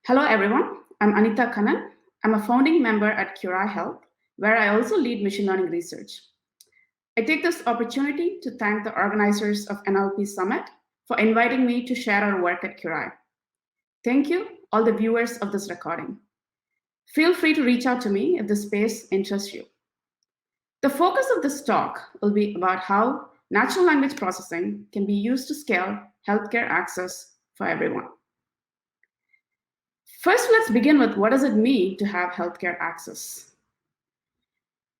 Hello, everyone. I'm Anita Kannan. I'm a founding member at I Health, where I also lead machine learning research. I take this opportunity to thank the organizers of NLP Summit for inviting me to share our work at I. Thank you, all the viewers of this recording. Feel free to reach out to me if the space interests you. The focus of this talk will be about how natural language processing can be used to scale healthcare access for everyone. First, let's begin with what does it mean to have healthcare access?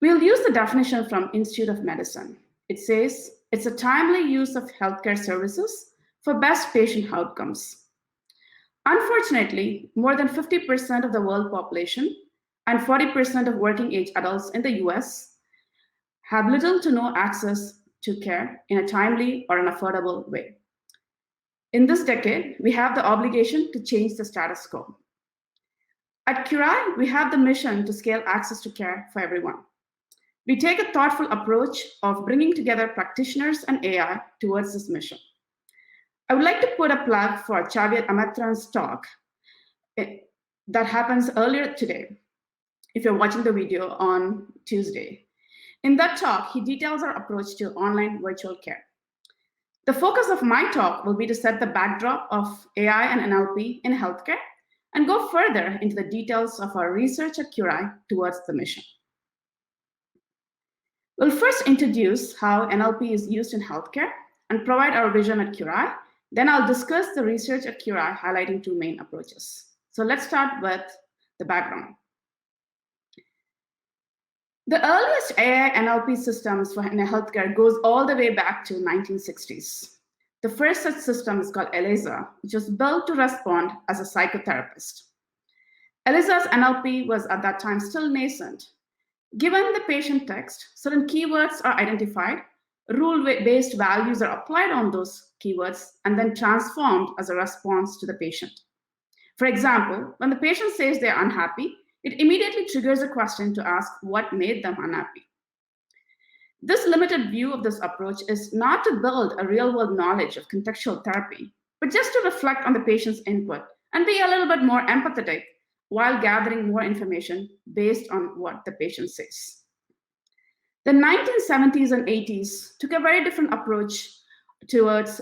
We'll use the definition from Institute of Medicine. It says it's a timely use of healthcare services for best patient outcomes. Unfortunately, more than 50% of the world population and 40% of working age adults in the US have little to no access to care in a timely or an affordable way. In this decade, we have the obligation to change the status quo. At Curai, we have the mission to scale access to care for everyone. We take a thoughtful approach of bringing together practitioners and AI towards this mission. I would like to put a plug for Xavier Amatran's talk that happens earlier today, if you're watching the video on Tuesday. In that talk, he details our approach to online virtual care. The focus of my talk will be to set the backdrop of AI and NLP in healthcare and go further into the details of our research at Curai towards the mission. We'll first introduce how NLP is used in healthcare and provide our vision at Curai. Then I'll discuss the research at Curai, highlighting two main approaches. So let's start with the background. The earliest AI NLP systems in healthcare goes all the way back to 1960s. The first such system is called Eliza, which was built to respond as a psychotherapist. Eliza's NLP was at that time still nascent. Given the patient text, certain keywords are identified, rule-based values are applied on those keywords, and then transformed as a response to the patient. For example, when the patient says they're unhappy, it immediately triggers a question to ask what made them unhappy. This limited view of this approach is not to build a real-world knowledge of contextual therapy, but just to reflect on the patient's input and be a little bit more empathetic while gathering more information based on what the patient says. The 1970s and 80s took a very different approach towards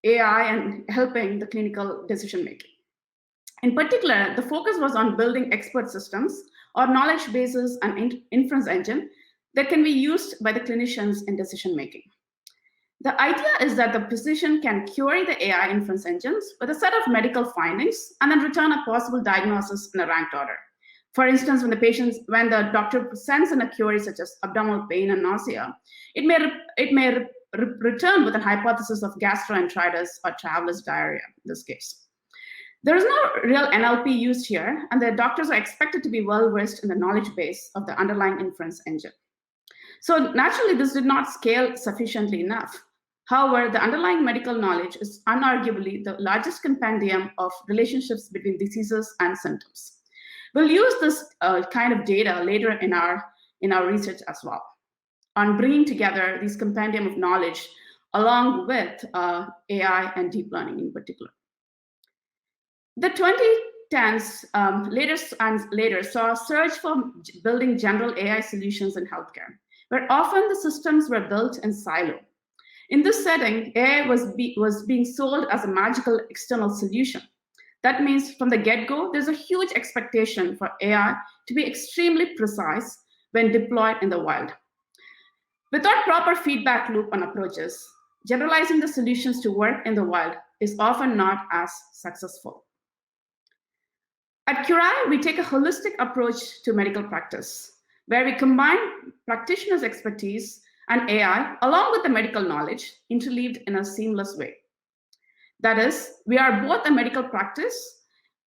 AI and helping the clinical decision-making. In particular, the focus was on building expert systems or knowledge bases and inference engine that can be used by the clinicians in decision-making. The idea is that the physician can query the AI inference engines with a set of medical findings and then return a possible diagnosis in a ranked order. For instance, when the doctor sends in a query such as abdominal pain and nausea, it may return with a hypothesis of gastroenteritis or traveler's diarrhea in this case. There is no real NLP used here, and the doctors are expected to be well-versed in the knowledge base of the underlying inference engine. So naturally, this did not scale sufficiently enough. However, the underlying medical knowledge is unarguably the largest compendium of relationships between diseases and symptoms. We'll use this kind of data later in our research as well, on bringing together these compendium of knowledge along with AI and deep learning in particular. The 2010s later saw a surge for building general AI solutions in healthcare, where often the systems were built in silo. In this setting, AI was being sold as a magical external solution. That means from the get-go, there's a huge expectation for AI to be extremely precise when deployed in the wild. Without proper feedback loop on approaches, generalizing the solutions to work in the wild is often not as successful. At Curai, we take a holistic approach to medical practice, where we combine practitioners' expertise and AI along with the medical knowledge interleaved in a seamless way. That is, we are both a medical practice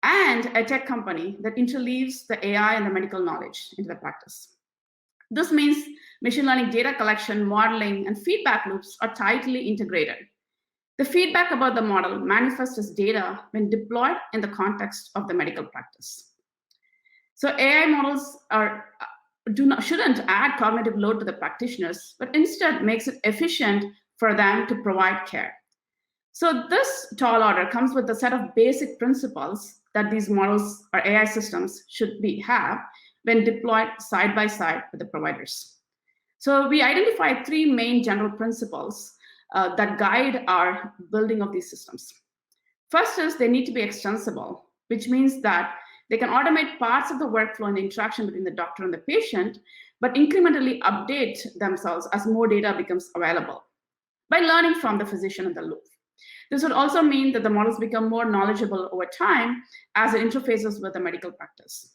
and a tech company that interleaves the AI and the medical knowledge into the practice. This means machine learning data collection, modeling, and feedback loops are tightly integrated. The feedback about the model manifests as data when deployed in the context of the medical practice. So AI models shouldn't add cognitive load to the practitioners, but instead makes it efficient for them to provide care. So this tall order comes with a set of basic principles that these models or AI systems should have when deployed side by side with the providers. So we identified three main general principles that guide our building of these systems. First is they need to be extensible, which means that they can automate parts of the workflow and the interaction between the doctor and the patient, but incrementally update themselves as more data becomes available by learning from the physician in the loop. This would also mean that the models become more knowledgeable over time as it interfaces with the medical practice.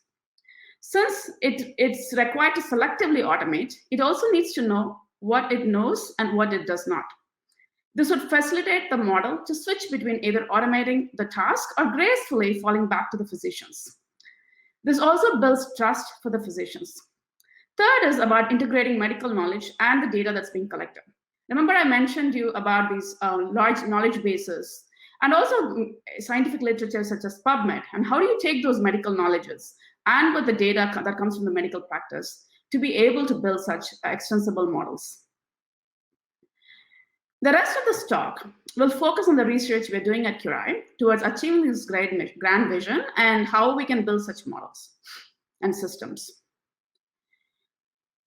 Since it's required to selectively automate, it also needs to know what it knows and what it does not. This would facilitate the model to switch between either automating the task or gracefully falling back to the physicians. This also builds trust for the physicians. Third is about integrating medical knowledge and the data that's being collected. Remember I mentioned you about these large knowledge bases and also scientific literature such as PubMed, and how do you take those medical knowledges and with the data that comes from the medical practice to be able to build such extensible models. The rest of this talk will focus on the research we're doing at Curai towards achieving this grand vision and how we can build such models and systems.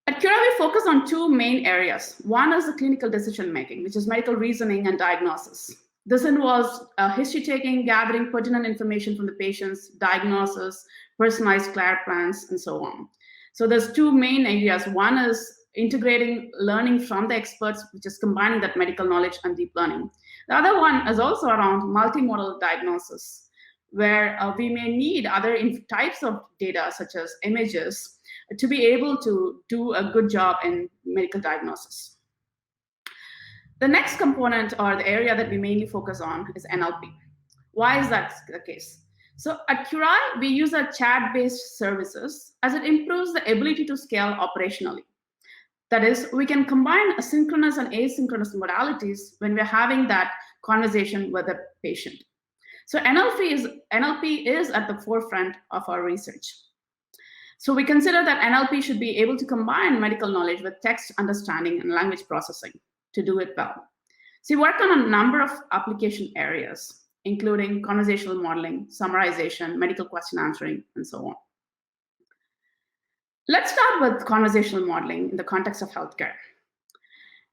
At Curai, we focus on two main areas. One is the clinical decision making, which is medical reasoning and diagnosis. This involves history taking, gathering pertinent information from the patients, diagnosis, personalized care plans, and so on. So there's two main areas. One is integrating learning from the experts, which is combining that medical knowledge and deep learning. The other one is also around multimodal diagnosis, where we may need other types of data, such as images, to be able to do a good job in medical diagnosis. The next component or the area that we mainly focus on is NLP. Why is that the case? So at Curai, we use our chat-based services as it improves the ability to scale operationally. That is, we can combine synchronous and asynchronous modalities when we're having that conversation with the patient. So NLP is at the forefront of our research. So we consider that NLP should be able to combine medical knowledge with text understanding and language processing to do it well. So we work on a number of application areas, including conversational modeling, summarization, medical question answering, and so on. Let's start with conversational modeling in the context of healthcare.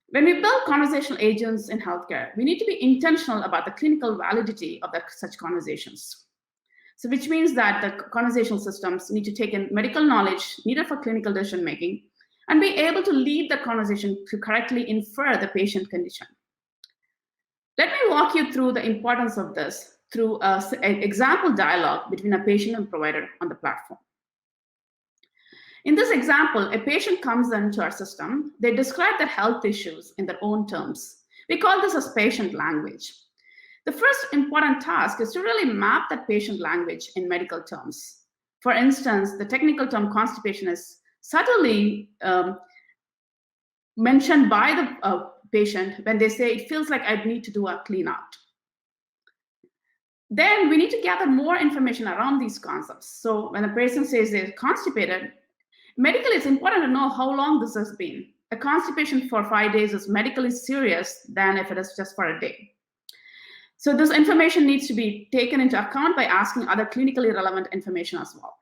When we build conversational agents in healthcare, we need to be intentional about the clinical validity of such conversations. So which means that the conversational systems need to take in medical knowledge needed for clinical decision making and be able to lead the conversation to correctly infer the patient condition. Let me walk you through the importance of this through an example dialogue between a patient and provider on the platform. In this example, a patient comes into our system. They describe their health issues in their own terms. We call this as patient language. The first important task is to really map that patient language in medical terms. For instance, the technical term constipation is subtly mentioned by the patient when they say, it feels like I need to do a clean out. Then we need to gather more information around these concepts. So when a person says they're constipated, medically it's important to know how long this has been. A constipation for 5 days is medically serious than if it is just for a day. So this information needs to be taken into account by asking other clinically relevant information as well.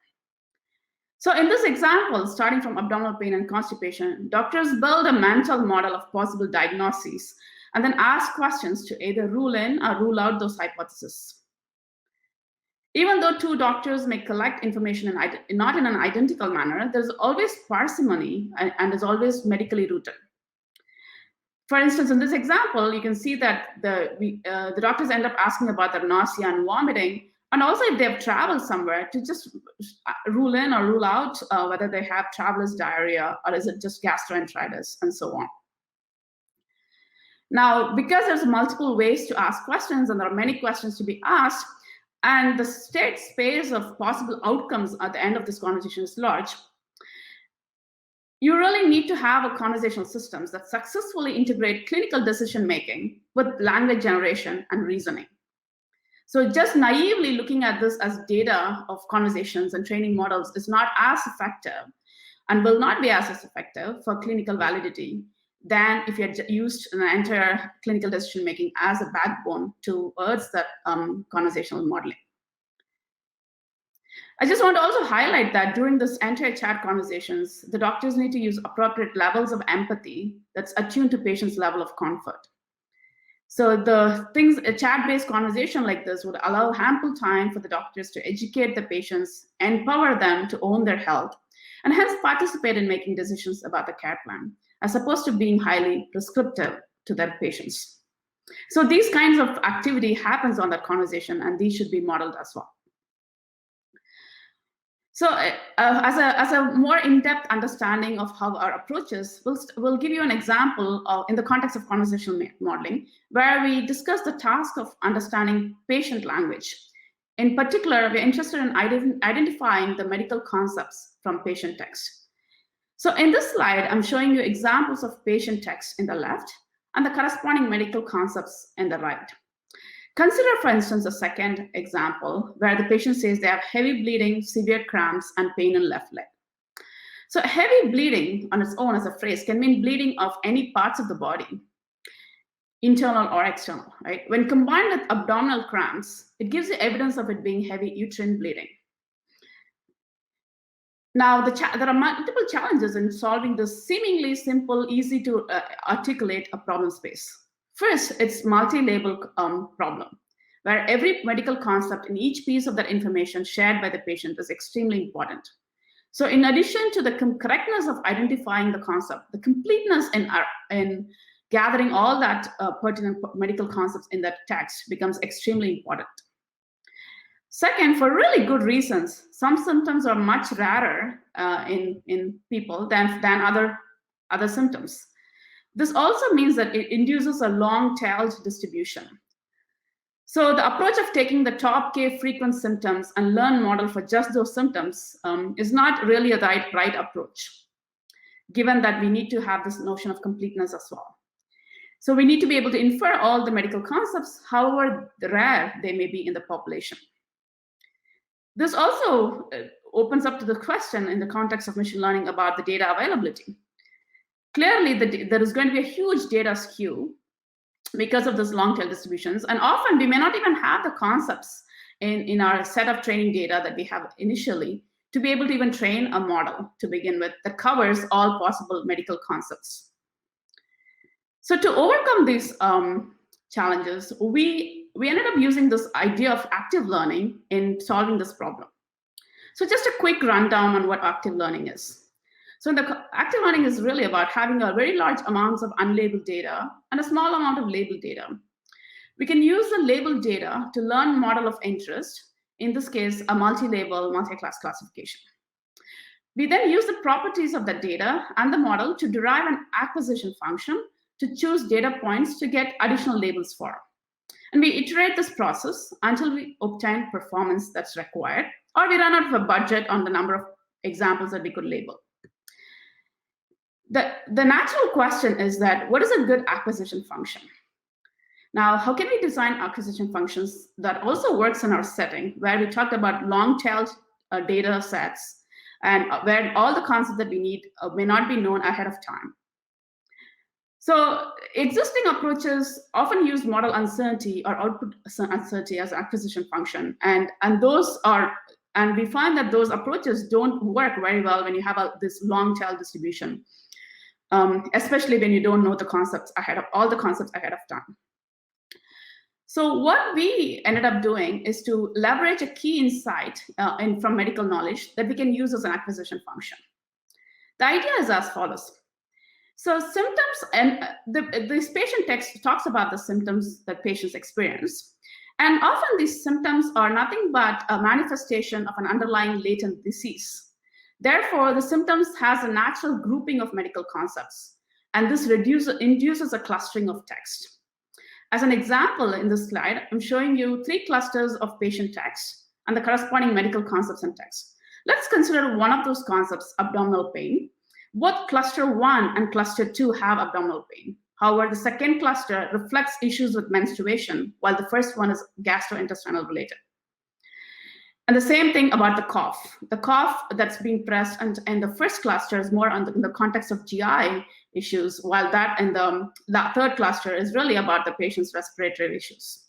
So in this example, starting from abdominal pain and constipation, doctors build a mental model of possible diagnoses and then ask questions to either rule in or rule out those hypotheses. Even though two doctors may collect information not in an identical manner, there's always parsimony and is always medically rooted. For instance, in this example, you can see that the doctors end up asking about their nausea and vomiting, and also if they have traveled somewhere, to just rule in or rule out whether they have traveler's diarrhea or is it just gastroenteritis, and so on. Now, because there's multiple ways to ask questions and there are many questions to be asked, and the state space of possible outcomes at the end of this conversation is large, you really need to have a conversational systems that successfully integrate clinical decision making with language generation and reasoning. So just naively looking at this as data of conversations and training models is not as effective and will not be as effective for clinical validity than if you had used an entire clinical decision making as a backbone towards that conversational modeling. I just want to also highlight that during this entire chat conversations, the doctors need to use appropriate levels of empathy that's attuned to patients' level of comfort. So a chat-based conversation like this would allow ample time for the doctors to educate the patients, empower them to own their health, and hence participate in making decisions about the care plan, as opposed to being highly prescriptive to their patients. So these kinds of activity happens on that conversation, and these should be modeled as well. So as a more in-depth understanding of how our approaches, we'll give you an example in the context of conversational modeling, where we discuss the task of understanding patient language. In particular, we're interested in identifying the medical concepts from patient text. So in this slide, I'm showing you examples of patient text in the left and the corresponding medical concepts in the right. Consider, for instance, a second example where the patient says they have heavy bleeding, severe cramps, and pain in left leg. So heavy bleeding on its own as a phrase can mean bleeding of any parts of the body, internal or external, right? When combined with abdominal cramps, it gives you evidence of it being heavy uterine bleeding. Now, there are multiple challenges in solving this seemingly simple, easy to articulate a problem space. First, it's multi-label problem, where every medical concept in each piece of that information shared by the patient is extremely important. So in addition to the correctness of identifying the concept, the completeness in gathering all that pertinent medical concepts in that text becomes extremely important. Second, for really good reasons, some symptoms are much rarer in people than other symptoms. This also means that it induces a long-tailed distribution. So the approach of taking the top K frequent symptoms and learn model for just those symptoms is not really a right approach, given that we need to have this notion of completeness as well. So we need to be able to infer all the medical concepts, however rare they may be in the population. This also opens up to the question in the context of machine learning about the data availability. Clearly, there is going to be a huge data skew because of those long tail distributions, and often we may not even have the concepts in our set of training data that we have initially to be able to even train a model to begin with that covers all possible medical concepts. So to overcome these challenges, we ended up using this idea of active learning in solving this problem. So just a quick rundown on what active learning is. So the active learning is really about having a very large amounts of unlabeled data and a small amount of labeled data. We can use the labeled data to learn model of interest, in this case, a multi-label, multi-class classification. We then use the properties of the data and the model to derive an acquisition function to choose data points to get additional labels for. And we iterate this process until we obtain performance that's required, or we run out of a budget on the number of examples that we could label. The natural question is that, what is a good acquisition function? Now, how can we design acquisition functions that also works in our setting, where we talked about long-tailed data sets and where all the concepts that we need may not be known ahead of time? So existing approaches often use model uncertainty or output uncertainty as an acquisition function, and we find that those approaches don't work very well when you have this long-tail distribution, especially when you don't know the concepts all the concepts ahead of time. So what we ended up doing is to leverage a key insight from medical knowledge that we can use as an acquisition function. The idea is as follows. So symptoms, and this patient text talks about the symptoms that patients experience. And often these symptoms are nothing but a manifestation of an underlying latent disease. Therefore, the symptoms has a natural grouping of medical concepts, and this induces a clustering of text. As an example in this slide, I'm showing you 3 clusters of patient text and the corresponding medical concepts and text. Let's consider one of those concepts, abdominal pain. Both cluster 1 and cluster 2 have abdominal pain. However, the second cluster reflects issues with menstruation, while the first one is gastrointestinal related. And the same thing about the cough. The cough that's being pressed and the first cluster is more in the context of GI issues, while that in the third cluster is really about the patient's respiratory issues.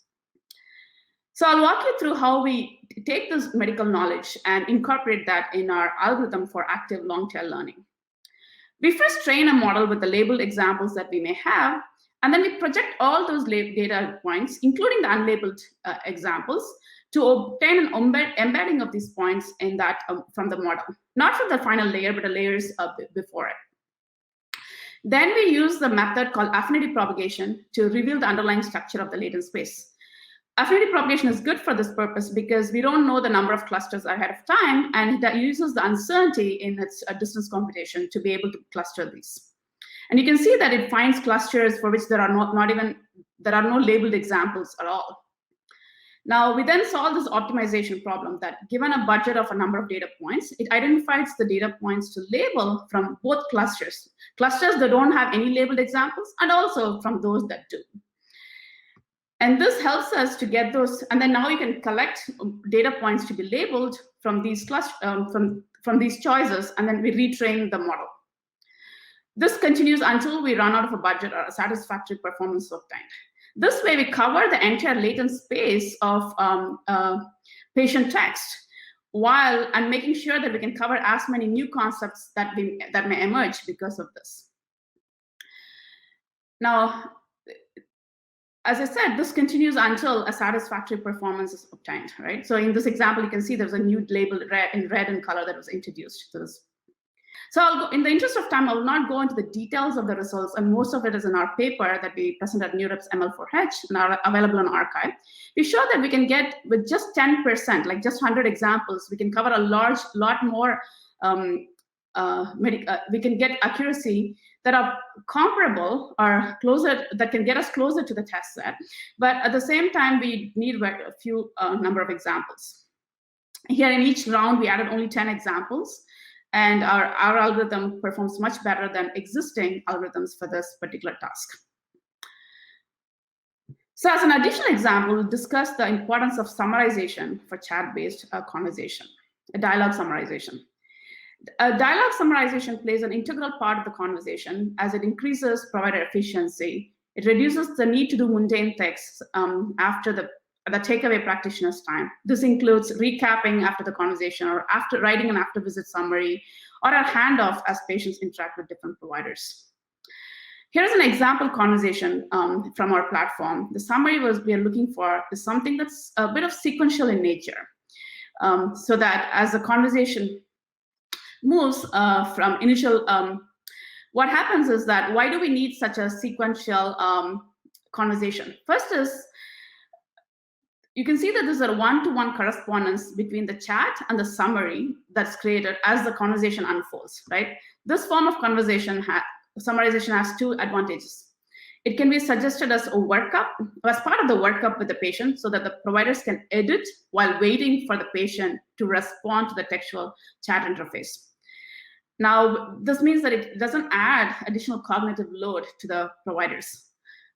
So I'll walk you through how we take this medical knowledge and incorporate that in our algorithm for active long-tail learning. We first train a model with the labeled examples that we may have, and then we project all those data points, including the unlabeled examples, to obtain an embedding of these points in that from the model, not from the final layer, but the layers before it. Then we use the method called affinity propagation to reveal the underlying structure of the latent space. Affinity propagation is good for this purpose because we don't know the number of clusters ahead of time, and that uses the uncertainty in its distance computation to be able to cluster these. And you can see that it finds clusters for which there are no labeled examples at all. Now, we then solve this optimization problem that given a budget of a number of data points, it identifies the data points to label from both clusters that don't have any labeled examples, and also from those that do. And this helps us to get those, and then now you can collect data points to be labeled from these from these choices, and then we retrain the model. This continues until we run out of a budget or a satisfactory performance obtained. This way, we cover the entire latent space of patient text, and making sure that we can cover as many new concepts that may emerge because of this. Now, as I said, this continues until a satisfactory performance is obtained, right? So in this example, you can see there's a new label in red in color that was introduced to this. So in the interest of time, I will not go into the details of the results, and most of it is in our paper that we present at NeurIPS ML4H and are available on arXiv. We show that we can get, with just 10%, like just 100 examples, we can cover a lot more, we can get accuracy that are comparable or closer, that can get us closer to the test set. But at the same time, we need a few number of examples. Here in each round, we added only 10 examples. And our algorithm performs much better than existing algorithms for this particular task. So as an additional example, we'll discuss the importance of summarization for chat-based conversation, a dialogue summarization. A dialogue summarization plays an integral part of the conversation as it increases provider efficiency. It reduces the need to do mundane texts after the takeaway practitioner's time. This includes recapping after the conversation, or after writing an after-visit summary, or a handoff as patients interact with different providers. Here's an example conversation from our platform. The summary we are looking for is something that's a bit of sequential in nature, so that as the conversation moves from initial, what happens is that why do we need such a sequential conversation? First is, you can see that there's a one-to-one correspondence between the chat and the summary that's created as the conversation unfolds, right? This form of summarization has two advantages. It can be suggested as a workup, as part of the workup with the patient, so that the providers can edit while waiting for the patient to respond to the textual chat interface. Now, this means that it doesn't add additional cognitive load to the providers.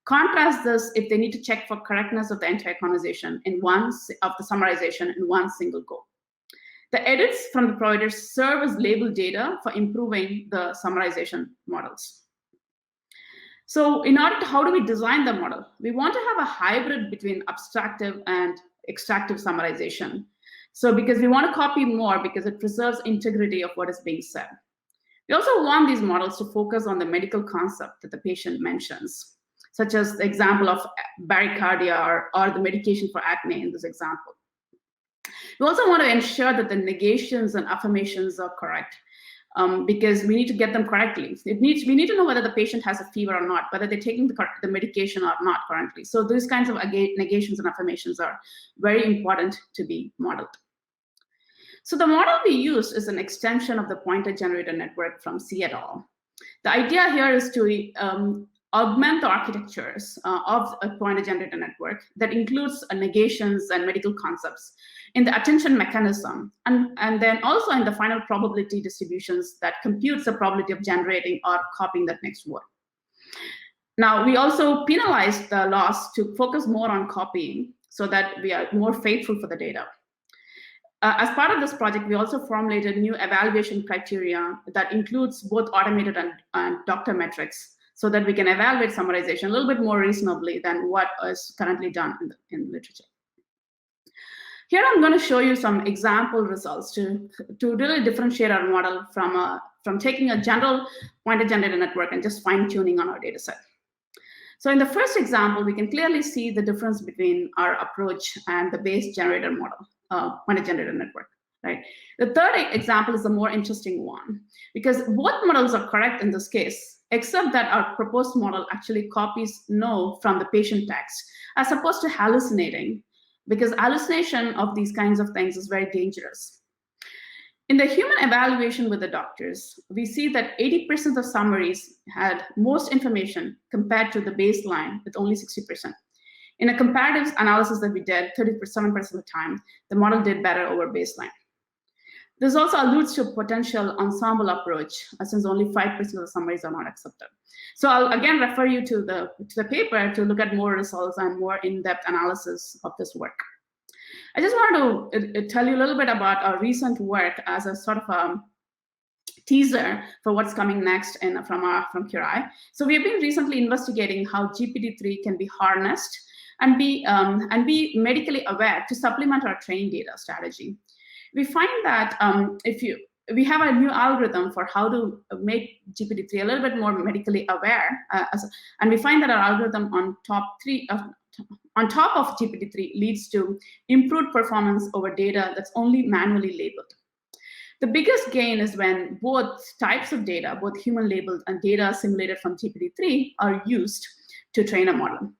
Contrast this if they need to check for correctness of the entire conversation in the summarization in one single go. The edits from the providers serve as labeled data for improving the summarization models. So how do we design the model? We want to have a hybrid between abstractive and extractive summarization. So because we want to copy more because it preserves integrity of what is being said. We also want these models to focus on the medical concept that the patient mentions, such as the example of bradycardia or the medication for acne in this example. We also want to ensure that the negations and affirmations are correct, because we need to get them correctly. We need to know whether the patient has a fever or not, whether they're taking the medication or not currently. So these kinds of negations and affirmations are very important to be modeled. So the model we use is an extension of the pointer generator network from C et al. The idea here is to augment the architectures of a pointer generator network that includes negations and medical concepts in the attention mechanism, and then also in the final probability distributions that computes the probability of generating or copying that next word. Now, we also penalize the loss to focus more on copying so that we are more faithful for the data. As part of this project, we also formulated new evaluation criteria that includes both automated and doctor metrics, so that we can evaluate summarization a little bit more reasonably than what is currently done in literature. Here I'm going to show you some example results to really differentiate our model from taking a general pointer generated network and just fine-tuning on our data set. So in the first example, we can clearly see the difference between our approach and the base generator model, pointer generated network. Right. The third example is the more interesting one, because both models are correct in this case, except that our proposed model actually copies no from the patient text, as opposed to hallucinating, because hallucination of these kinds of things is very dangerous. In the human evaluation with the doctors, we see that 80% of summaries had most information compared to the baseline with only 60%. In a comparative analysis that we did, 37% of the time, the model did better over baseline. This also alludes to a potential ensemble approach, since only 5% of the summaries are not accepted. So I'll again refer you to the paper to look at more results and more in-depth analysis of this work. I just wanted to tell you a little bit about our recent work as a sort of a teaser for what's coming next from Curai. So we have been recently investigating how GPT-3 can be harnessed and be medically aware to supplement our training data strategy. We find that we have a new algorithm for how to make GPT-3 a little bit more medically aware, and we find that our algorithm on top of GPT-3 leads to improved performance over data that's only manually labeled. The biggest gain is when both types of data, both human labeled and data simulated from GPT-3, are used to train a model.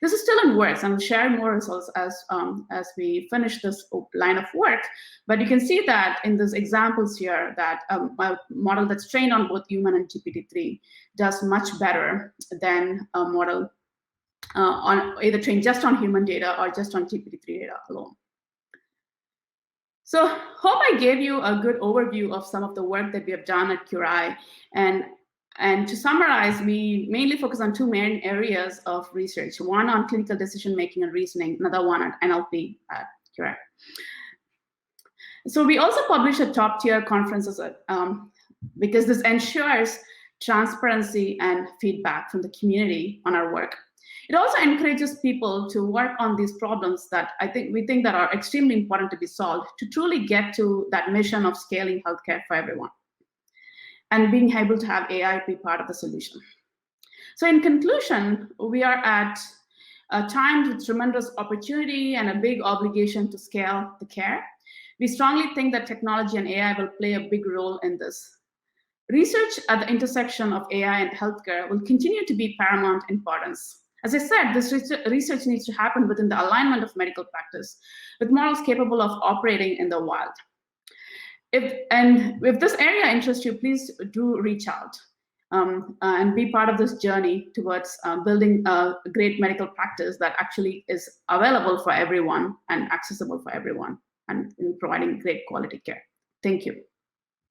This is still in works, and we'll share more results as we finish this line of work. But you can see that in these examples here that a model that's trained on both human and GPT-3 does much better than a model on either trained just on human data or just on GPT-3 data alone. So hope I gave you a good overview of some of the work that we have done at Curai. And to summarize, we mainly focus on two main areas of research, one on clinical decision-making and reasoning, another one on NLP at Curai. So we also publish at top-tier conferences because this ensures transparency and feedback from the community on our work. It also encourages people to work on these problems that we think that are extremely important to be solved to truly get to that mission of scaling healthcare for everyone, and being able to have AI be part of the solution. So in conclusion, we are at a time with tremendous opportunity and a big obligation to scale the care. We strongly think that technology and AI will play a big role in this. Research at the intersection of AI and healthcare will continue to be paramount importance. As I said, this research needs to happen within the alignment of medical practice, with models capable of operating in the wild. If this area interests you, please do reach out and be part of this journey towards building a great medical practice that actually is available for everyone and accessible for everyone, and in providing great quality care. Thank you.